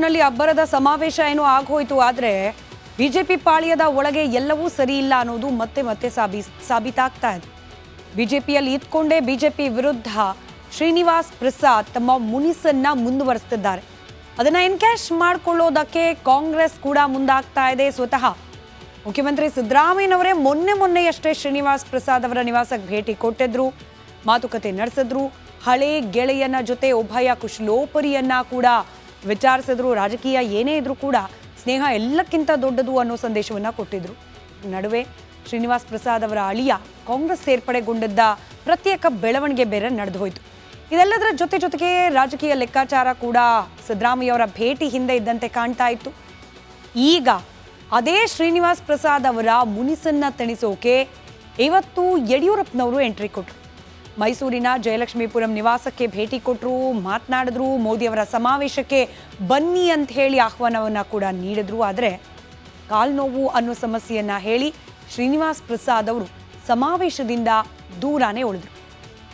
ಒಟ್ನಲ್ಲಿ ಅಬ್ಬರದ ಸಮಾವೇಶ ಏನೋ ಆಗೋಯ್ತು. ಆದರೆ ಬಿಜೆಪಿ ಪಾಳ್ಯದ ಒಳಗೆ ಎಲ್ಲವೂ ಸರಿ ಇಲ್ಲ ಅನ್ನೋದು ಮತ್ತೆ ಮತ್ತೆ ಸಾಬೀತಾಗ್ತಾ ಇದೆ. ಬಿಜೆಪಿಯಲ್ಲಿ ಇದ್ಕೊಂಡೇ ಬಿಜೆಪಿ ವಿರುದ್ಧ ಶ್ರೀನಿವಾಸ್ ಪ್ರಸಾದ್ ತಮ್ಮ ಮುನಿಸನ್ನ ಮುಂದುವರಿಸುತ್ತಿದ್ದಾರೆ. ಅದನ್ನ ಎನ್ಕ್ಯಾಶ್ ಮಾಡಿಕೊಳ್ಳೋದಕ್ಕೆ ಕಾಂಗ್ರೆಸ್ ಕೂಡ ಮುಂದಾಗ್ತಾ ಇದೆ. ಸ್ವತಃ ಮುಖ್ಯಮಂತ್ರಿ ಸಿದ್ದರಾಮಯ್ಯನವರೇ ಮೊನ್ನೆಯಷ್ಟೇ ಶ್ರೀನಿವಾಸ್ ಪ್ರಸಾದ್ ಅವರ ನಿವಾಸಕ್ಕೆ ಭೇಟಿ ಕೊಟ್ಟಿದ್ರು, ಮಾತುಕತೆ ನಡೆಸಿದ್ರು, ಹಳೆ ಗೆಳೆಯನ ಜೊತೆ ಉಭಯ ಕುಶಲೋಪರಿಯನ್ನ ಕೂಡ ವಿಚಾರಿಸಿದ್ರು. ರಾಜಕೀಯ ಏನೇ ಇದ್ರೂ ಕೂಡ ಸ್ನೇಹ ಎಲ್ಲಕ್ಕಿಂತ ದೊಡ್ಡದು ಅನ್ನೋ ಸಂದೇಶವನ್ನ ಕೊಟ್ಟಿದ್ರು. ನಡುವೆ ಶ್ರೀನಿವಾಸ್ ಪ್ರಸಾದ್ ಅವರ ಅಳಿಯ ಕಾಂಗ್ರೆಸ್ ಸೇರ್ಪಡೆಗೊಂಡಿದ್ದ ಪ್ರತ್ಯೇಕ ಬೆಳವಣಿಗೆ ಬೇರೆ ನಡೆದು ಹೋಯಿತು. ಇದೆಲ್ಲದರ ಜೊತೆಗೆ ರಾಜಕೀಯ ಲೆಕ್ಕಾಚಾರ ಕೂಡ ಸಿದ್ದರಾಮಯ್ಯ ಅವರ ಭೇಟಿ ಹಿಂದೆ ಇದ್ದಂತೆ ಕಾಣ್ತಾ ಇತ್ತು. ಈಗ ಅದೇ ಶ್ರೀನಿವಾಸ್ ಪ್ರಸಾದ್ ಅವರ ಮುನಿಸನ್ನ ತಣಿಸೋಕೆ ಇವತ್ತು ಯಡಿಯೂರಪ್ಪನವರು ಎಂಟ್ರಿ ಕೊಟ್ಟರು. ಮೈಸೂರಿನ ಜಯಲಕ್ಷ್ಮೀಪುರಂ ನಿವಾಸಕ್ಕೆ ಭೇಟಿ ಕೊಟ್ಟರು, ಮಾತನಾಡಿದ್ರು, ಮೋದಿಯವರ ಸಮಾವೇಶಕ್ಕೆ ಬನ್ನಿ ಅಂತ ಹೇಳಿ ಆಹ್ವಾನವನ್ನು ಕೂಡ ನೀಡಿದ್ರು. ಆದರೆ ಕಾಲ್ನೋವು ಅನ್ನೋ ಸಮಸ್ಯೆಯನ್ನು ಹೇಳಿ ಶ್ರೀನಿವಾಸ್ ಪ್ರಸಾದ್ ಅವರು ಸಮಾವೇಶದಿಂದ ದೂರಾನೇ ಉಳಿದ್ರು.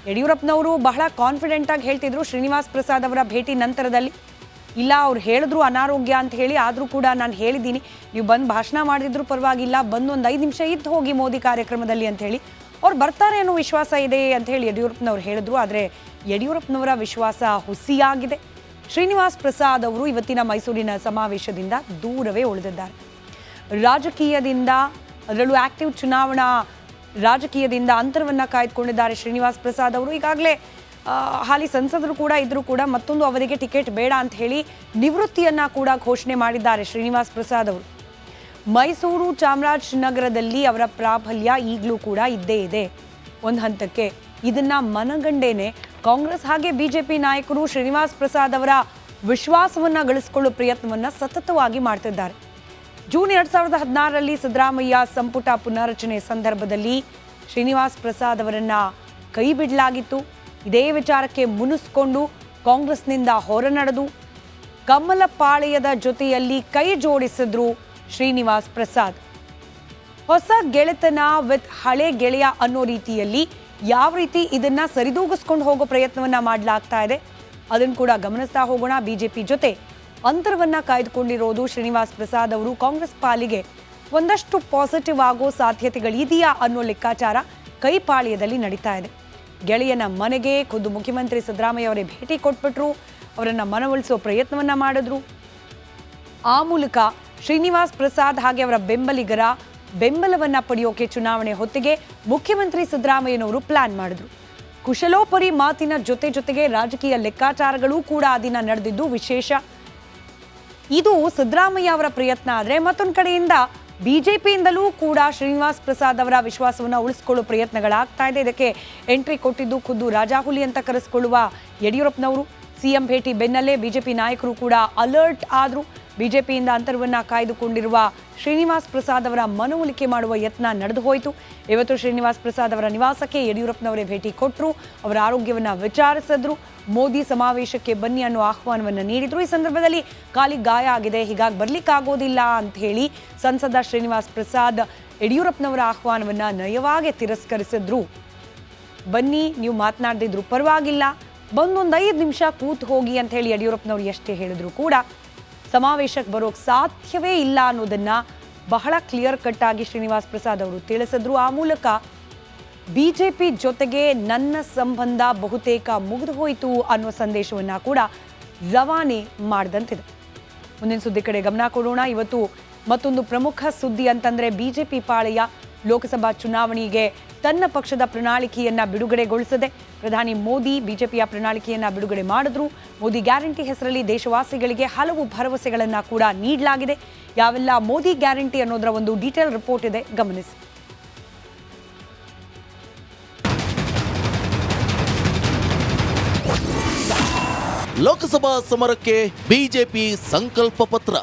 ಯಡಿಯೂರಪ್ಪನವರು ಬಹಳ ಕಾನ್ಫಿಡೆಂಟಾಗಿ ಹೇಳ್ತಿದ್ರು ಶ್ರೀನಿವಾಸ್ ಪ್ರಸಾದ್ ಅವರ ಭೇಟಿ ನಂತರದಲ್ಲಿ, ಇಲ್ಲ ಅವ್ರು ಹೇಳಿದ್ರು ಅನಾರೋಗ್ಯ ಅಂತ ಹೇಳಿ, ಆದರೂ ಕೂಡ ನಾನು ಹೇಳಿದ್ದೀನಿ, ನೀವು ಬಂದು ಭಾಷಣ ಮಾಡಿದ್ರು ಪರವಾಗಿಲ್ಲ, ಬಂದು ಒಂದು 5 ನಿಮಿಷ ಇದ್ದು ಹೋಗಿ ಮೋದಿ ಕಾರ್ಯಕ್ರಮದಲ್ಲಿ ಅಂತ ಹೇಳಿ, ಅವ್ರು ಬರ್ತಾರೆ ಅನ್ನೋ ವಿಶ್ವಾಸ ಇದೆ ಅಂತ ಹೇಳಿ ಯಡಿಯೂರಪ್ಪನವ್ರು ಹೇಳಿದ್ರು. ಆದರೆ ಯಡಿಯೂರಪ್ಪನವರ ವಿಶ್ವಾಸ ಹುಸಿಯಾಗಿದೆ. ಶ್ರೀನಿವಾಸ್ ಪ್ರಸಾದ್ ಅವರು ಇವತ್ತಿನ ಮೈಸೂರಿನ ಸಮಾವೇಶದಿಂದ ದೂರವೇ ಉಳಿದಿದ್ದಾರೆ. ರಾಜಕೀಯದಿಂದ, ಅದರಲ್ಲೂ ಆಕ್ಟಿವ್ ಚುನಾವಣಾ ರಾಜಕೀಯದಿಂದ ಅಂತರವನ್ನು ಕಾಯ್ದುಕೊಂಡಿದ್ದಾರೆ ಶ್ರೀನಿವಾಸ್ ಪ್ರಸಾದ್ ಅವರು. ಈಗಾಗಲೇ ಹಾಲಿ ಸಂಸದರು ಕೂಡ ಇದ್ರೂ ಕೂಡ ಮತ್ತೊಂದು ಅವಧಿಗೆ ಟಿಕೆಟ್ ಬೇಡ ಅಂತ ಹೇಳಿ ನಿವೃತ್ತಿಯನ್ನ ಕೂಡ ಘೋಷಣೆ ಮಾಡಿದ್ದಾರೆ ಶ್ರೀನಿವಾಸ್ ಪ್ರಸಾದ್ ಅವರು. ಮೈಸೂರು ಚಾಮರಾಜನಗರದಲ್ಲಿ ಅವರ ಪ್ರಾಬಲ್ಯ ಈಗಲೂ ಕೂಡ ಇದ್ದೇ ಇದೆ. ಒಂದು ಹಂತಕ್ಕೆ ಇದನ್ನ ಮನಗಂಡೇನೆ ಕಾಂಗ್ರೆಸ್ ಹಾಗೆ ಬಿಜೆಪಿ ನಾಯಕರು ಶ್ರೀನಿವಾಸ್ ಪ್ರಸಾದ್ ಅವರ ವಿಶ್ವಾಸವನ್ನ ಗಳಿಸಿಕೊಳ್ಳುವ ಪ್ರಯತ್ನವನ್ನ ಸತತವಾಗಿ ಮಾಡ್ತಿದ್ದಾರೆ. ಜೂನ್ 2016ರಲ್ಲಿ ಸಿದ್ದರಾಮಯ್ಯ ಸಂಪುಟ ಪುನರ್ರಚನೆ ಸಂದರ್ಭದಲ್ಲಿ ಶ್ರೀನಿವಾಸ್ ಪ್ರಸಾದ್ ಅವರನ್ನ ಕೈ ಬಿಡಲಾಗಿತ್ತು. ಇದೇ ವಿಚಾರಕ್ಕೆ ಮುನಿಸ್ಕೊಂಡು ಕಾಂಗ್ರೆಸ್ನಿಂದ ಹೊರನಡೆದು ಕಮಲ ಪಾಳೆಯದ ಜೊತೆಯಲ್ಲಿ ಕೈ ಜೋಡಿಸಿದ್ರು ಶ್ರೀನಿವಾಸ್ ಪ್ರಸಾದ್. ಹೊಸ ಗೆಳೆತನ ವಿತ್ ಹಳೆ ಗೆಳೆಯ ಅನ್ನೋ ರೀತಿಯಲ್ಲಿ ಯಾವ ರೀತಿ ಇದನ್ನ ಸರಿದೂಗಿಸ್ಕೊಂಡು ಹೋಗೋ ಪ್ರಯತ್ನವನ್ನ ಮಾಡಲಾಗ್ತಾ ಇದೆ ಅದನ್ನು ಕೂಡ ಗಮನಿಸ್ತಾ ಹೋಗೋಣ. ಬಿಜೆಪಿ ಜೊತೆ ಅಂತರವನ್ನ ಕಾಯ್ದುಕೊಂಡಿರೋದು ಶ್ರೀನಿವಾಸ್ ಪ್ರಸಾದ್ ಅವರು ಕಾಂಗ್ರೆಸ್ ಪಾಲಿಗೆ ಒಂದಷ್ಟು ಪಾಸಿಟಿವ್ ಆಗೋ ಸಾಧ್ಯತೆಗಳಿದೆಯಾ ಅನ್ನೋ ಲೆಕ್ಕಾಚಾರ ಕೈಪಾಳ್ಯದಲ್ಲಿ ನಡೀತಾ ಇದೆ. ಗೆಳೆಯನ ಮನೆಗೆ ಖುದ್ದು ಮುಖ್ಯಮಂತ್ರಿ ಸಿದ್ದರಾಮಯ್ಯ ಅವರೇ ಭೇಟಿ ಕೊಟ್ಬಿಟ್ರು, ಅವರನ್ನ ಮನವೊಲಿಸೋ ಪ್ರಯತ್ನವನ್ನ ಮಾಡಿದ್ರು. ಆ ಮೂಲಕ ಶ್ರೀನಿವಾಸ್ ಪ್ರಸಾದ್ ಹಾಗೆ ಅವರ ಬೆಂಬಲಿಗರ ಬೆಂಬಲವನ್ನ ಪಡೆಯೋಕೆ ಚುನಾವಣೆ ಹೊತ್ತಿಗೆ ಮುಖ್ಯಮಂತ್ರಿ ಸಿದ್ದರಾಮಯ್ಯನವರು ಪ್ಲಾನ್ ಮಾಡಿದ್ರು. ಕುಶಲೋಪರಿ ಮಾತಿನ ಜೊತೆಗೆ ರಾಜಕೀಯ ಲೆಕ್ಕಾಚಾರಗಳು ಕೂಡ ಆ ದಿನ ನಡೆದಿದ್ದು ವಿಶೇಷ. ಇದು ಸಿದ್ದರಾಮಯ್ಯ ಅವರ ಪ್ರಯತ್ನ. ಆದರೆ ಮತ್ತೊಂದು ಕಡೆಯಿಂದ ಬಿಜೆಪಿಯಿಂದಲೂ ಕೂಡ ಶ್ರೀನಿವಾಸ್ ಪ್ರಸಾದ್ ಅವರ ವಿಶ್ವಾಸವನ್ನು ಉಳಿಸಿಕೊಳ್ಳುವ ಪ್ರಯತ್ನಗಳಾಗ್ತಾ ಇದೆ. ಇದಕ್ಕೆ ಎಂಟ್ರಿ ಕೊಟ್ಟಿದ್ದು ಖುದ್ದು ರಾಜಾಹುಲಿ ಅಂತ ಕರೆಸಿಕೊಳ್ಳುವ ಯಡಿಯೂರಪ್ಪನವರು. ಸಿಎಂ ಭೇಟಿ ಬೆನ್ನಲ್ಲೇ ಬಿಜೆಪಿ ನಾಯಕರು ಕೂಡ ಅಲರ್ಟ್ ಆದರು. ಬಿಜೆಪಿಯಿಂದ ಅಂತರವನ್ನ ಕಾಯ್ದುಕೊಂಡಿರುವ ಶ್ರೀನಿವಾಸ್ ಪ್ರಸಾದ್ ಅವರ ಮನವೊಲಿಕೆ ಮಾಡುವ ಯತ್ನ ನಡೆದು ಹೋಯಿತು. ಇವತ್ತು ಶ್ರೀನಿವಾಸ್ ಪ್ರಸಾದ್ ಅವರ ನಿವಾಸಕ್ಕೆ ಯಡಿಯೂರಪ್ಪನವರೇ ಭೇಟಿ ಕೊಟ್ಟರು, ಅವರ ಆರೋಗ್ಯವನ್ನ ವಿಚಾರಿಸಿದ್ರು, ಮೋದಿ ಸಮಾವೇಶಕ್ಕೆ ಬನ್ನಿ ಅನ್ನೋ ಆಹ್ವಾನವನ್ನು ನೀಡಿದ್ರು. ಈ ಸಂದರ್ಭದಲ್ಲಿ ಕಾಲಿಗೆ ಗಾಯ ಆಗಿದೆ, ಹೀಗಾಗಿ ಬರ್ಲಿಕ್ಕಾಗೋದಿಲ್ಲ ಅಂತ ಹೇಳಿ ಸಂಸದ ಶ್ರೀನಿವಾಸ್ ಪ್ರಸಾದ್ ಯಡಿಯೂರಪ್ಪನವರ ಆಹ್ವಾನವನ್ನ ನಯವಾಗಿ ತಿರಸ್ಕರಿಸಿದ್ರು. ಬನ್ನಿ, ನೀವು ಮಾತನಾಡದಿದ್ರು ಪರವಾಗಿಲ್ಲ, ಬಂದೊಂದು 5 ನಿಮಿಷ ಕೂತು ಹೋಗಿ ಅಂತ ಹೇಳಿ ಯಡಿಯೂರಪ್ಪನವರು ಎಷ್ಟೇ ಹೇಳಿದ್ರು ಕೂಡ ಸಮಾವೇಶಕ್ಕೆ ಬರೋಕ್ಕೆ ಸಾಧ್ಯವೇ ಇಲ್ಲ ಅನ್ನೋದನ್ನ ಬಹಳ ಕ್ಲಿಯರ್ ಕಟ್ ಆಗಿ ಶ್ರೀನಿವಾಸ್ ಪ್ರಸಾದ್ ಅವರು ತಿಳಿಸಿದ್ರು. ಆ ಮೂಲಕ ಬಿಜೆಪಿ ಜೊತೆಗೆ ನನ್ನ ಸಂಬಂಧ ಬಹುತೇಕ ಮುಗಿದು ಹೋಯಿತು ಅನ್ನೋ ಸಂದೇಶವನ್ನ ಕೂಡ ರವಾನೆ ಮಾಡಿದಂತಿದೆ. ಮುಂದಿನ ಸುದ್ದಿ ಕಡೆ ಗಮನ ಕೊಡೋಣ. ಇವತ್ತು ಮತ್ತೊಂದು ಪ್ರಮುಖ ಸುದ್ದಿ ಅಂತಂದ್ರೆ ಬಿಜೆಪಿ ಪಾಳೆಯ ಲೋಕಸಭಾ ಚುನಾವಣೆಗೆ ತನ್ನ ಪಕ್ಷದ ಪ್ರಣಾಳಿಕೆಯನ್ನ ಬಿಡುಗಡೆಗೊಳಿಸಿದೆ. ಪ್ರಧಾನಿ ಮೋದಿ ಬಿಜೆಪಿಯ ಪ್ರಣಾಳಿಕೆಯನ್ನ ಬಿಡುಗಡೆ ಮಾಡಿದ್ರು. ಮೋದಿ ಗ್ಯಾರಂಟಿ ಹೆಸರಲ್ಲಿ ದೇಶವಾಸಿಗಳಿಗೆ ಹಲವು ಭರವಸೆಗಳನ್ನ ಕೂಡ ನೀಡಲಾಗಿದೆ. ಯಾವೆಲ್ಲ ಮೋದಿ ಗ್ಯಾರಂಟಿ ಅನ್ನೋದರ ಒಂದು ಡೀಟೇಲ್ ರಿಪೋರ್ಟ್ ಇದೆ, ಗಮನಿಸಿ. ಲೋಕಸಭಾ ಸಮರಕ್ಕೆ ಬಿಜೆಪಿ ಸಂಕಲ್ಪ ಪತ್ರ.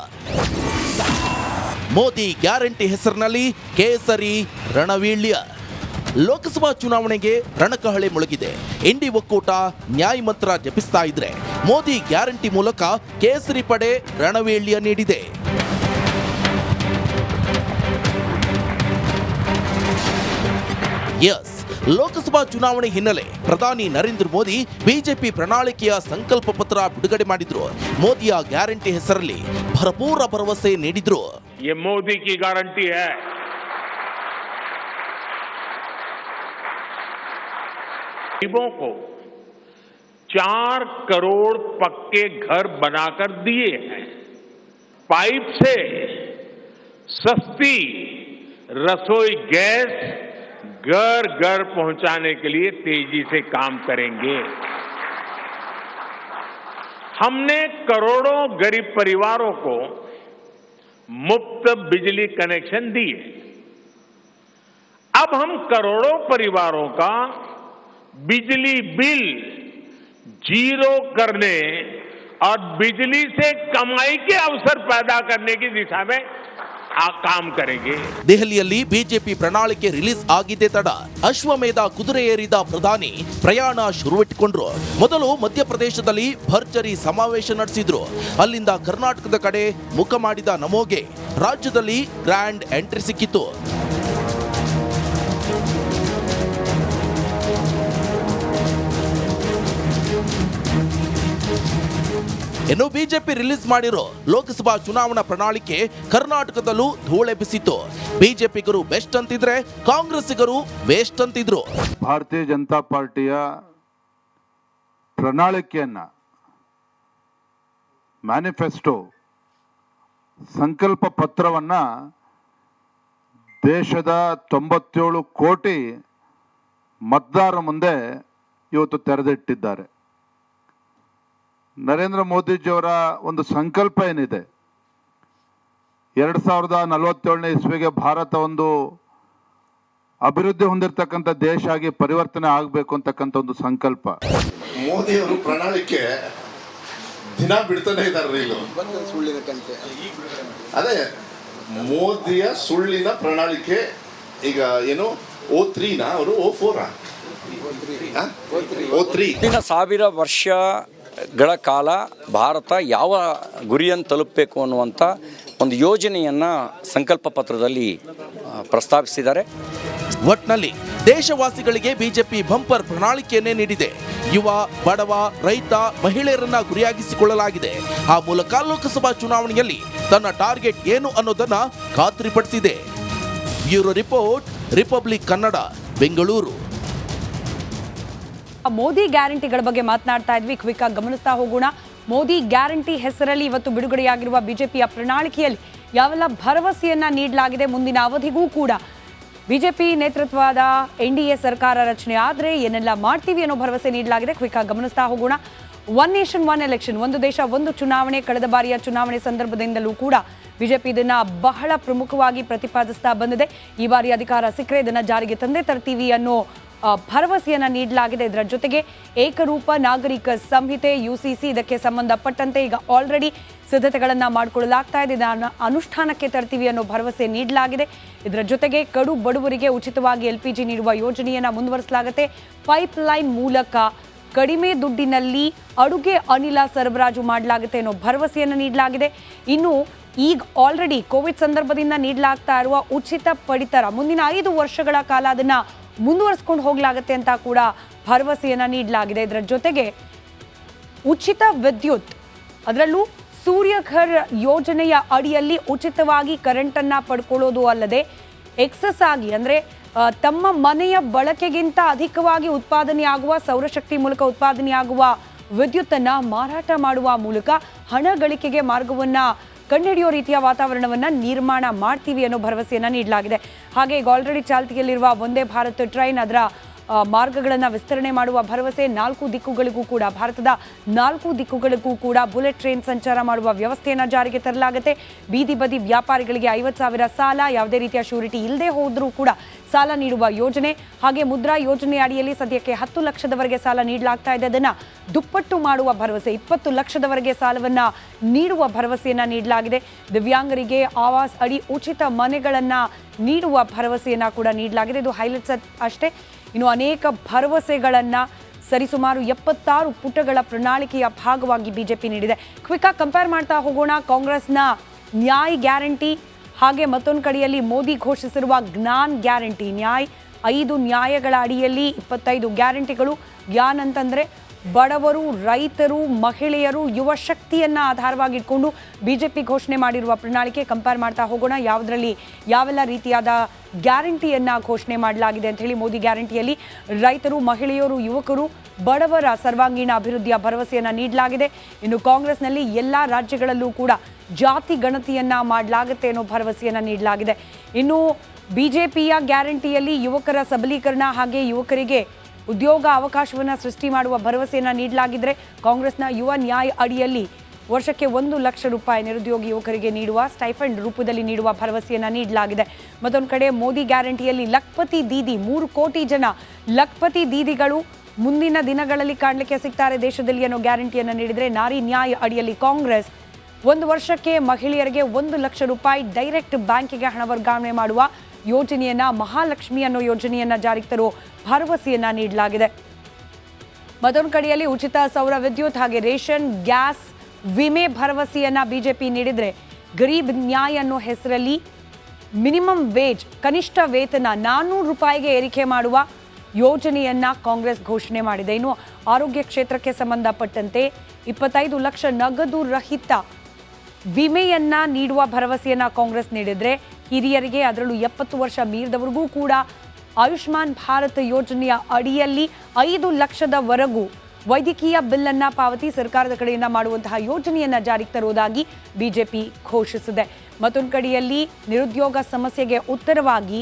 ಮೋದಿ ಗ್ಯಾರಂಟಿ ಹೆಸರಿನಲ್ಲಿ ಕೇಸರಿ ರಣವೀಳ್ಯ. ಲೋಕಸಭಾ ಚುನಾವಣೆಗೆ ರಣಕಹಳೆ ಮುಳುಗಿದೆ. ಇಂಡಿ ಒಕ್ಕೂಟ ನ್ಯಾಯ ಮಂತ್ರ ಜಪಿಸ್ತಾ ಇದ್ರೆ ಮೋದಿ ಗ್ಯಾರಂಟಿ ಮೂಲಕ ಕೇಸರಿ ಪಡೆ ರಣವೀಳ್ಯ ನೀಡಿದೆ. ಲೋಕಸಭಾ ಚುನಾವಣೆ ಹಿನ್ನೆಲೆ ಪ್ರಧಾನಿ ನರೇಂದ್ರ ಮೋದಿ ಬಿಜೆಪಿ ಪ್ರಣಾಳಿಕೆಯ ಸಂಕಲ್ಪ ಪತ್ರ ಬಿಡುಗಡೆ ಮಾಡಿದ್ರು. ಮೋದಿಯ ಗ್ಯಾರಂಟಿ ಹೆಸರಲ್ಲಿ ಭರಪೂರ ಭರವಸೆ ನೀಡಿದ್ರು. ये मोदी की गारंटी है। गरीबों को 4 करोड़ पक्के घर बनाकर दिए हैं। पाइप से सस्ती रसोई गैस घर घर पहुंचाने के लिए तेजी से काम करेंगे। हमने करोड़ों गरीब परिवारों को मुफ्त बिजली कनेक्शन दिए। अब हम करोड़ों परिवारों का बिजली बिल जीरो करने और बिजली से कमाई के अवसर पैदा करने की दिशा में काम करेंगे. ದೆಹಲಿಯಲ್ಲಿ ಬಿಜೆಪಿ ಪ್ರಣಾಳಿಕೆ ರಿಲೀಸ್ ಆಗಿದ್ದೇ ತಡ ಅಶ್ವಮೇಧ ಕುದುರೆ ಏರಿದ ಪ್ರಧಾನಿ ಪ್ರಯಾಣ ಶುರುವಿಟ್ಟುಕೊಂಡ್ರು. ಮೊದಲು ಮಧ್ಯಪ್ರದೇಶದಲ್ಲಿ ಭರ್ಜರಿ ಸಮಾವೇಶ ನಡೆಸಿದ್ರು. ಅಲ್ಲಿಂದ ಕರ್ನಾಟಕದ ಕಡೆ ಮುಖ ಮಾಡಿದ ನಮೋಗೆ ರಾಜ್ಯದಲ್ಲಿ ಗ್ರ್ಯಾಂಡ್ ಎಂಟ್ರಿ ಸಿಕ್ಕಿತ್ತು. ಇನ್ನು ಬಿಜೆಪಿ ರಿಲೀಸ್ ಮಾಡಿರೋ ಲೋಕಸಭಾ ಚುನಾವಣಾ ಪ್ರಣಾಳಿಕೆ ಕರ್ನಾಟಕದಲ್ಲೂ ಧೂಳೆಬ್ಬಿಸಿತ್ತು. ಬಿಜೆಪಿಗರು ಬೆಸ್ಟ್ ಅಂತಿದ್ರೆ ಕಾಂಗ್ರೆಸ್ಸಿಗರು ವೇಸ್ಟ್ ಅಂತಿದ್ರು. ಭಾರತೀಯ ಜನತಾ ಪಾರ್ಟಿಯ ಪ್ರಣಾಳಿಕೆಯನ್ನ, ಮ್ಯಾನಿಫೆಸ್ಟೋ, ಸಂಕಲ್ಪ ಪತ್ರವನ್ನ ದೇಶದ 97 ಕೋಟಿ ಮತದಾರರ ಮುಂದೆ ಇವತ್ತು ತೆರೆದಿಟ್ಟಿದ್ದಾರೆ. ನರೇಂದ್ರ ಮೋದಿಜಿಯವರ ಒಂದು ಸಂಕಲ್ಪ ಏನಿದೆ, 2047ನೇ ಇಸ್ವಿಗೆ ಭಾರತ ಒಂದು ಅಭಿವೃದ್ಧಿ ಹೊಂದಿರತಕ್ಕಂಥ ದೇಶ ಆಗಿ ಪರಿವರ್ತನೆ ಆಗಬೇಕು ಅಂತಕ್ಕಂಥ ಒಂದು ಸಂಕಲ್ಪ. ಮೋದಿಯವರು ಪ್ರಣಾಳಿಕೆ ದಿನ ಬಿಡ್ತಾನೆ ಇದ್ದಾರೆ. ಅದೇ ಮೋದಿಯ ಸುಳ್ಳಿನ ಪ್ರಣಾಳಿಕೆ. ಈಗ ಏನು O3 ಅವರು O4 1000 ವರ್ಷಗಳ ಕಾಲ ಭಾರತ ಯಾವ ಗುರಿಯನ್ನು ತಲುಪಬೇಕು ಅನ್ನುವಂಥ ಒಂದು ಯೋಜನೆಯನ್ನು ಸಂಕಲ್ಪ ಪತ್ರದಲ್ಲಿ ಪ್ರಸ್ತಾಪಿಸಿದ್ದಾರೆ. ಒಟ್ನಲ್ಲಿ ದೇಶವಾಸಿಗಳಿಗೆ ಬಿಜೆಪಿ ಬಂಪರ್ ಪ್ರಣಾಳಿಕೆಯನ್ನೇ ನೀಡಿದೆ. ಯುವ, ಬಡವ, ರೈತ, ಮಹಿಳೆಯರನ್ನ ಗುರಿಯಾಗಿಸಿಕೊಳ್ಳಲಾಗಿದೆ. ಆ ಮೂಲಕ ಲೋಕಸಭಾ ಚುನಾವಣೆಯಲ್ಲಿ ತನ್ನ ಟಾರ್ಗೆಟ್ ಏನು ಅನ್ನೋದನ್ನ ಖಾತ್ರಿಪಡಿಸಿದೆ. Bureau report, republic Kannada, Bengaluru. Modi ಗ್ಯಾರಂಟಿಗಳ ಬಗ್ಗೆ ಮಾತನಾಡ್ತಾ ಇದ್ವಿ. ಕ್ವಿಕ್ ಆಗಿ ಗಮನಿಸ್ತಾ ಹೋಗೋಣ. ಮೋದಿ ಗ್ಯಾರಂಟಿ ಹೆಸರಲ್ಲಿ ಇವತ್ತು ಬಿಡುಗಡೆಯಾಗಿರುವ ಬಿಜೆಪಿಯ ಪ್ರಣಾಳಿಕೆಯಲ್ಲಿ ಯಾವೆಲ್ಲ ಭರವಸೆಯನ್ನ ನೀಡಲಾಗಿದೆ, ಮುಂದಿನ ಅವಧಿಗೂ ಕೂಡ ಬಿಜೆಪಿ ನೇತೃತ್ವದ NDA ಸರ್ಕಾರ ರಚನೆ ಆದರೆ ಏನೆಲ್ಲ ಮಾಡ್ತೀವಿ ಅನ್ನೋ ಭರವಸೆ ನೀಡಲಾಗಿದೆ. ಕ್ವಿಕ್ ಆಗಿ ಗಮನಿಸ್ತಾ ಹೋಗೋಣ. 1 ನೇಷನ್ 1 ಎಲೆಕ್ಷನ್, ಒಂದು ದೇಶ ಒಂದು ಚುನಾವಣೆ. ಕಳೆದ ಬಾರಿಯ ಚುನಾವಣೆ ಸಂದರ್ಭದಿಂದಲೂ ಕೂಡ ಬಿಜೆಪಿ ಇದನ್ನ ಬಹಳ ಪ್ರಮುಖವಾಗಿ ಪ್ರತಿಪಾದಿಸ್ತಾ ಬಂದಿದೆ. ಈ ಬಾರಿ ಅಧಿಕಾರ ಸಿಕ್ಕರೆ ಇದನ್ನ ಜಾರಿಗೆ ತಂದೇ ತರ್ತೀವಿ ಅನ್ನೋ ಭರವಸೆಯನ್ನ ನೀಡಲಾಗಿದೆ. ಇದರ ಜೊತೆಗೆ ಏಕರೂಪ ನಾಗರಿಕ ಸಂಹಿತೆ UCC ಇದಕ್ಕೆ ಸಂಬಂಧಪಟ್ಟಂತೆ ಈಗ ಆಲ್ರೆಡಿ ಸಿದ್ಧತೆಗಳನ್ನ ಮಾಡಿಕೊಳ್ಳಲಾಗ್ತಾ ಇದೆ. ಇದನ್ನ ಅನುಷ್ಠಾನಕ್ಕೆ ತರ್ತೀವಿ ಅನ್ನೋ ಭರವಸೆ ನೀಡಲಾಗಿದೆ. ಇದರ ಜೊತೆಗೆ ಕಡು ಬಡವರಿಗೆ ಉಚಿತವಾಗಿ LPG ನೀಡುವ ಯೋಜನೆಯನ್ನ ಮುಂದುವರಿಸಲಾಗುತ್ತೆ. ಪೈಪ್ಲೈನ್ ಮೂಲಕ ಕಡಿಮೆ ದುಡ್ಡಿನಲ್ಲಿ ಅಡುಗೆ ಅನಿಲ ಸರಬರಾಜು ಮಾಡಲಾಗುತ್ತೆ ಅನ್ನೋ ಭರವಸೆಯನ್ನು ನೀಡಲಾಗಿದೆ. ಇನ್ನು ಈಗ ಆಲ್ರೆಡಿ ಕೋವಿಡ್ ಸಂದರ್ಭದಿಂದ ನೀಡಲಾಗ್ತಾ ಇರುವ ಉಚಿತ ಪಡಿತರ ಮುಂದಿನ 5 ವರ್ಷಗಳ ಕಾಲ ಅದನ್ನ ಮುಂದುವರಿಸಿಕೊಂಡು ಹೋಗಲಾಗುತ್ತೆ ಅಂತ ಕೂಡ ಭರವಸೆಯನ್ನ ನೀಡಲಾಗಿದೆ. ಇದರ ಜೊತೆಗೆ ಉಚಿತ ವಿದ್ಯುತ್, ಅದರಲ್ಲೂ ಸೂರ್ಯಘರ್ ಯೋಜನೆಯ ಅಡಿಯಲ್ಲಿ ಉಚಿತವಾಗಿ ಕರೆಂಟನ್ನ ಪಡ್ಕೊಳ್ಳೋದು ಅಲ್ಲದೆ ಎಕ್ಸಸ್ ಆಗಿ ಅಂದರೆ ತಮ್ಮ ಮನೆಯ ಬಳಕೆಗಿಂತ ಅಧಿಕವಾಗಿ ಉತ್ಪಾದನೆಯಾಗುವ ಸೌರಶಕ್ತಿ ಮೂಲಕ ಉತ್ಪಾದನೆಯಾಗುವ ವಿದ್ಯುತ್ತನ್ನು ಮಾರಾಟ ಮಾಡುವ ಮೂಲಕ ಹಣ ಗಳಿಕೆಗೆ ಮಾರ್ಗವನ್ನು ಕಂಡುಹಿಡಿಯೋ ರೀತಿಯ ವಾತಾವರಣವನ್ನ ನಿರ್ಮಾಣ ಮಾಡ್ತೀವಿ ಅನ್ನೋ ಭರವಸೆಯನ್ನ ನೀಡಲಾಗಿದೆ. ಹಾಗೆ ಈಗ ಆಲ್ರೆಡಿ ಚಾಲ್ತಿಯಲ್ಲಿರುವ ವಂದೇ ಭಾರತ್ ಟ್ರೈನ್ ಅದರ ಮಾರ್ಗಗಳನ್ನು ವಿಸ್ತರಣೆ ಮಾಡುವ ಭರವಸೆ. 4 ದಿಕ್ಕುಗಳಿಗೂ ಕೂಡ ಭಾರತದ 4 ದಿಕ್ಕುಗಳಿಗೂ ಕೂಡ ಬುಲೆಟ್ ಟ್ರೈನ್ ಸಂಚಾರ ಮಾಡುವ ವ್ಯವಸ್ಥೆಯನ್ನು ಜಾರಿಗೆ ತರಲಾಗುತ್ತೆ. ಬೀದಿ ಬದಿ ವ್ಯಾಪಾರಿಗಳಿಗೆ 50,000 ಸಾಲ, ಯಾವುದೇ ರೀತಿಯ ಶ್ಯೂರಿಟಿ ಇಲ್ಲದೆ ಹೋದರೂ ಕೂಡ ಸಾಲ ನೀಡುವ ಯೋಜನೆ. ಹಾಗೆ ಮುದ್ರಾ ಯೋಜನೆ ಅಡಿಯಲ್ಲಿ ಸದ್ಯಕ್ಕೆ 10 ಲಕ್ಷದವರೆಗೆ ಸಾಲ ನೀಡಲಾಗ್ತಾ ಇದೆ. ಅದನ್ನು ದುಪ್ಪಟ್ಟು ಮಾಡುವ ಭರವಸೆ, 20 ಲಕ್ಷದವರೆಗೆ ಸಾಲವನ್ನು ನೀಡುವ ಭರವಸೆಯನ್ನು ನೀಡಲಾಗಿದೆ. ದಿವ್ಯಾಂಗರಿಗೆ ಆವಾಸ್ ಅಡಿ ಉಚಿತ ಮನೆಗಳನ್ನು ನೀಡುವ ಭರವಸೆಯನ್ನು ಕೂಡ ನೀಡಲಾಗಿದೆ. ಇದು ಹೈಲೈಟ್ಸ್ ಅಷ್ಟೇ. ಇನ್ನು ಅನೇಕ ಭರವಸೆಗಳನ್ನು ಸರಿಸುಮಾರು 76 ಪುಟಗಳ ಪ್ರಣಾಳಿಕೆಯ ಭಾಗವಾಗಿ ಬಿಜೆಪಿ ನೀಡಿದೆ. ಕ್ವಿಕ್ಕಾಗಿ ಕಂಪೇರ್ ಮಾಡ್ತಾ ಹೋಗೋಣ. ಕಾಂಗ್ರೆಸ್ನ ನ್ಯಾಯ್ ಗ್ಯಾರಂಟಿ, ಹಾಗೆ ಮತ್ತೊಂದು ಕಡೆಯಲ್ಲಿ ಮೋದಿ ಘೋಷಿಸಿರುವ ಜ್ಞಾನ್ ಗ್ಯಾರಂಟಿ. ನ್ಯಾಯ್ 5 ನ್ಯಾಯಗಳ ಅಡಿಯಲ್ಲಿ 25 ಗ್ಯಾರಂಟಿಗಳು. ಯಾನ್ ಅಂತಂದರೆ ಬಡವರು, ರೈತರು, ಮಹಿಳೆಯರು, ಯುವ ಶಕ್ತಿಯನ್ನು ಆಧಾರವಾಗಿಟ್ಕೊಂಡು ಬಿಜೆಪಿ ಘೋಷಣೆ ಮಾಡಿರುವ ಪ್ರಣಾಳಿಕೆ. ಕಂಪೇರ್ ಮಾಡ್ತಾ ಹೋಗೋಣ ಯಾವುದರಲ್ಲಿ ಯಾವೆಲ್ಲ ರೀತಿಯಾದ ಗ್ಯಾರಂಟಿಯನ್ನು ಘೋಷಣೆ ಮಾಡಲಾಗಿದೆ ಅಂತ ಹೇಳಿ. ಮೋದಿ ಗ್ಯಾರಂಟಿಯಲ್ಲಿ ರೈತರು, ಮಹಿಳೆಯರು, ಯುವಕರು, ಬಡವರ ಸರ್ವಾಂಗೀಣ ಅಭಿವೃದ್ಧಿಯ ಭರವಸೆಯನ್ನು ನೀಡಲಾಗಿದೆ. ಇನ್ನು ಕಾಂಗ್ರೆಸ್ನಲ್ಲಿ ಎಲ್ಲ ರಾಜ್ಯಗಳಲ್ಲೂ ಕೂಡ ಜಾತಿ ಗಣತಿಯನ್ನು ಮಾಡಲಾಗುತ್ತೆ ಅನ್ನೋ ಭರವಸೆಯನ್ನು ನೀಡಲಾಗಿದೆ. ಇನ್ನು ಬಿಜೆಪಿಯ ಗ್ಯಾರಂಟಿಯಲ್ಲಿ ಯುವಕರ ಸಬಲೀಕರಣ ಹಾಗೆ ಯುವಕರಿಗೆ ಉದ್ಯೋಗ ಅವಕಾಶವನ್ನು ಸೃಷ್ಟಿ ಮಾಡುವ ಭರವಸೆಯನ್ನು ನೀಡಲಾಗಿದ್ದರೆ, ಕಾಂಗ್ರೆಸ್ನ ಯುವ ನ್ಯಾಯ ಅಡಿಯಲ್ಲಿ ವರ್ಷಕ್ಕೆ 1 ಲಕ್ಷ ರೂಪಾಯಿ ನಿರುದ್ಯೋಗಿ ಯುವಕರಿಗೆ ನೀಡುವ ಸ್ಟೈಫಂಡ್ ರೂಪದಲ್ಲಿ ನೀಡುವ ಭರವಸೆಯನ್ನು ನೀಡಲಾಗಿದೆ. ಮತ್ತೊಂದು ಕಡೆ ಮೋದಿ ಗ್ಯಾರಂಟಿಯಲ್ಲಿ ಲಖ್ಪತಿ ದೀದಿ, 3 ಕೋಟಿ ಜನ ಲಖ್ಪತಿ ದೀದಿಗಳು ಮುಂದಿನ ದಿನಗಳಲ್ಲಿ ಕಾಣಲಿಕ್ಕೆ ಸಿಗ್ತಾರೆ ದೇಶದಲ್ಲಿ ಅನ್ನೋ ಗ್ಯಾರಂಟಿಯನ್ನು ನೀಡಿದರೆ, ನಾರಿ ನ್ಯಾಯ ಅಡಿಯಲ್ಲಿ ಕಾಂಗ್ರೆಸ್ 1 ವರ್ಷಕ್ಕೆ ಮಹಿಳೆಯರಿಗೆ 1 ಲಕ್ಷ ರೂಪಾಯಿ ಡೈರೆಕ್ಟ್ ಬ್ಯಾಂಕಿಗೆ ಹಣ ವರ್ಗಾವಣೆ ಮಾಡುವ ಯೋಜನೆಯನ್ನ, ಮಹಾಲಕ್ಷ್ಮಿ ಅನ್ನೋ ಯೋಜನೆಯನ್ನ ಜಾರಿಗೆ ತರುವ ಭರವಸೆಯನ್ನ ನೀಡಲಾಗಿದೆ. ಮತ್ತೊಂದು ಕಡೆಯಲ್ಲಿ ಉಚಿತ ಸೌರ ವಿದ್ಯುತ್ ಹಾಗೆ ರೇಷನ್, ಗ್ಯಾಸ್, ವಿಮೆ ಭರವಸೆಯನ್ನ ಬಿಜೆಪಿ ನೀಡಿದರೆ, ಗರೀಬ್ ನ್ಯಾಯ್ ಅನ್ನೋ ಹೆಸರಲ್ಲಿ ಮಿನಿಮಮ್ ವೇಜ್, ಕನಿಷ್ಠ ವೇತನ 400 ರೂಪಾಯಿಗೆ ಏರಿಕೆ ಮಾಡುವ ಯೋಜನೆಯನ್ನ ಕಾಂಗ್ರೆಸ್ ಘೋಷಣೆ ಮಾಡಿದೆ. ಇನ್ನು ಆರೋಗ್ಯ ಕ್ಷೇತ್ರಕ್ಕೆ ಸಂಬಂಧಪಟ್ಟಂತೆ 25 ಲಕ್ಷ ನಗದು ರಹಿತ ವಿಮೆಯನ್ನ ನೀಡುವ ಭರವಸೆಯನ್ನ ಕಾಂಗ್ರೆಸ್ ನೀಡಿದರೆ, ಹಿರಿಯರಿಗೆ ಅದರಲ್ಲೂ 70 ವರ್ಷ ಮೀರಿದವರಿಗೂ ಕೂಡ ಆಯುಷ್ಮಾನ್ ಭಾರತ್ ಯೋಜನೆಯ ಅಡಿಯಲ್ಲಿ 5 ಲಕ್ಷದವರೆಗೂ ವೈದ್ಯಕೀಯ ಬಿಲ್ಲನ್ನು ಪಾವತಿ ಸರ್ಕಾರದ ಕಡೆಯಿಂದ ಮಾಡುವಂತಹ ಯೋಜನೆಯನ್ನು ಜಾರಿಗೆ ತರುವುದಾಗಿ ಬಿಜೆಪಿ ಘೋಷಿಸಿದೆ. ಮತ್ತೊಂದು ಕಡೆಯಲ್ಲಿ ನಿರುದ್ಯೋಗ ಸಮಸ್ಯೆಗೆ ಉತ್ತರವಾಗಿ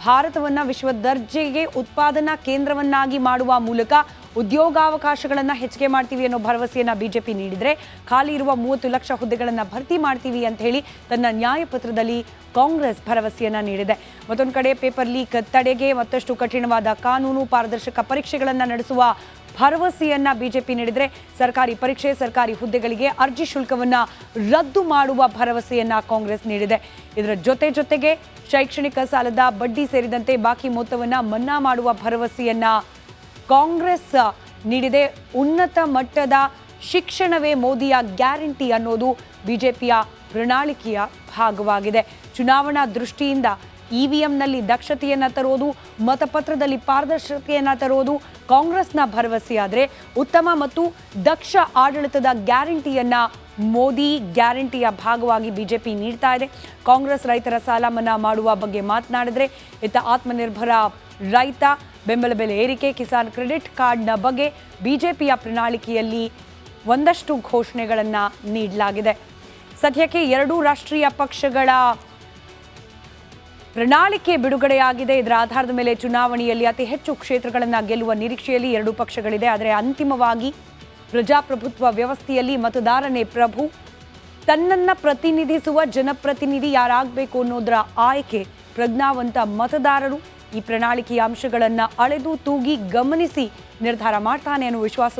ಭಾರತವನ್ನು ವಿಶ್ವ ದರ್ಜೆಗೆ ಉತ್ಪಾದನಾ ಕೇಂದ್ರವನ್ನಾಗಿ ಮಾಡುವ ಮೂಲಕ ಉದ್ಯೋಗಾವಕಾಶಗಳನ್ನು ಹೆಚ್ಚಿಗೆ ಮಾಡ್ತೀವಿ ಅನ್ನೋ ಭರವಸೆಯನ್ನು ಬಿಜೆಪಿ ನೀಡಿದರೆ, ಖಾಲಿ ಇರುವ 30 ಲಕ್ಷ ಹುದ್ದೆಗಳನ್ನು ಭರ್ತಿ ಮಾಡ್ತೀವಿ ಅಂತ ಹೇಳಿ ತನ್ನ ನ್ಯಾಯಪತ್ರದಲ್ಲಿ ಕಾಂಗ್ರೆಸ್ ಭರವಸೆಯನ್ನು ನೀಡಿದೆ. ಮತ್ತೊಂದು ಕಡೆ ಪೇಪರ್ ಲೀಕ್ ತಡೆಗೆ ಮತ್ತಷ್ಟು ಕಠಿಣವಾದ ಕಾನೂನು, ಪಾರದರ್ಶಕ ಪರೀಕ್ಷೆಗಳನ್ನು ನಡೆಸುವ ಭರವಸೆಯನ್ನು ಬಿಜೆಪಿ ನೀಡಿದರೆ, ಸರ್ಕಾರಿ ಪರೀಕ್ಷೆ, ಸರ್ಕಾರಿ ಹುದ್ದೆಗಳಿಗೆ ಅರ್ಜಿ ಶುಲ್ಕವನ್ನು ರದ್ದು ಮಾಡುವ ಭರವಸೆಯನ್ನು ಕಾಂಗ್ರೆಸ್ ನೀಡಿದೆ. ಇದರ ಜೊತೆಗೆ ಶೈಕ್ಷಣಿಕ ಸಾಲದ ಬಡ್ಡಿ ಸೇರಿದಂತೆ ಬಾಕಿ ಮೊತ್ತವನ್ನು ಮನ್ನಾ ಮಾಡುವ ಭರವಸೆಯನ್ನು ಕಾಂಗ್ರೆಸ್ ನೀಡಿದೆ. ಉನ್ನತ ಮಟ್ಟದ ಶಿಕ್ಷಣವೇ ಮೋದಿಯ ಗ್ಯಾರಂಟಿ ಅನ್ನೋದು ಬಿಜೆಪಿಯ ಪ್ರಣಾಳಿಕೆಯ ಭಾಗವಾಗಿದೆ. ಚುನಾವಣಾ ದೃಷ್ಟಿಯಿಂದ ಇವಿಎಂನಲ್ಲಿ ದಕ್ಷತೆಯನ್ನು ತರೋದು, ಮತಪತ್ರದಲ್ಲಿ ಪಾರದರ್ಶಕತೆಯನ್ನು ತರೋದು ಕಾಂಗ್ರೆಸ್ನ ಭರವಸೆಯಾದರೆ, ಉತ್ತಮ ಮತ್ತು ದಕ್ಷ ಆಡಳಿತದ ಗ್ಯಾರಂಟಿಯನ್ನು ಮೋದಿ ಗ್ಯಾರಂಟಿಯ ಭಾಗವಾಗಿ ಬಿಜೆಪಿ ನೀಡ್ತಾ ಇದೆ. ಕಾಂಗ್ರೆಸ್ ರೈತರ ಸಾಲ ಮನ್ನಾ ಮಾಡುವ ಬಗ್ಗೆ ಮಾತನಾಡಿದರೆ, ಇತ್ತ ಆತ್ಮನಿರ್ಭರ ರೈತ, ಬೆಂಬಲ ಬೆಲೆ ಏರಿಕೆ, ಕಿಸಾನ್ ಕ್ರೆಡಿಟ್ ಕಾರ್ಡ್ನ ಬಗ್ಗೆ ಬಿಜೆಪಿಯ ಪ್ರಣಾಳಿಕೆಯಲ್ಲಿ ಒಂದಷ್ಟು ಘೋಷಣೆಗಳನ್ನು ನೀಡಲಾಗಿದೆ. ಸದ್ಯಕ್ಕೆ 2 ರಾಷ್ಟ್ರೀಯ ಪಕ್ಷಗಳ ಪ್ರಣಾಳಿಕೆ ಬಿಡುಗಡೆಯಾಗಿದೆ. ಇದರ ಆಧಾರದ ಮೇಲೆ ಚುನಾವಣೆಯಲ್ಲಿ ಅತಿ ಹೆಚ್ಚು ಕ್ಷೇತ್ರಗಳನ್ನು ಗೆಲ್ಲುವ ನಿರೀಕ್ಷೆಯಲ್ಲಿ 2 ಪಕ್ಷಗಳಿದೆ. ಆದರೆ ಅಂತಿಮವಾಗಿ ಪ್ರಜಾಪ್ರಭುತ್ವ ವ್ಯವಸ್ಥೆಯಲ್ಲಿ ಮತದಾರನೇ ಪ್ರಭು, ತನ್ನನ್ನು ಪ್ರತಿನಿಧಿಸುವ ಜನಪ್ರತಿನಿಧಿ ಯಾರಾಗಬೇಕು ಅನ್ನೋದರ ಆಯ್ಕೆ ಪ್ರಜ್ಞಾವಂತ ಮತದಾರರು ಈ ಪ್ರಣಾಳಿಕೆಯ ಅಂಶಗಳನ್ನು ಅಳೆದು ತೂಗಿ ಗಮನಿಸಿ ನಿರ್ಧಾರ ಮಾಡ್ತಾನೆ ಅನ್ನೋ ವಿಶ್ವಾಸ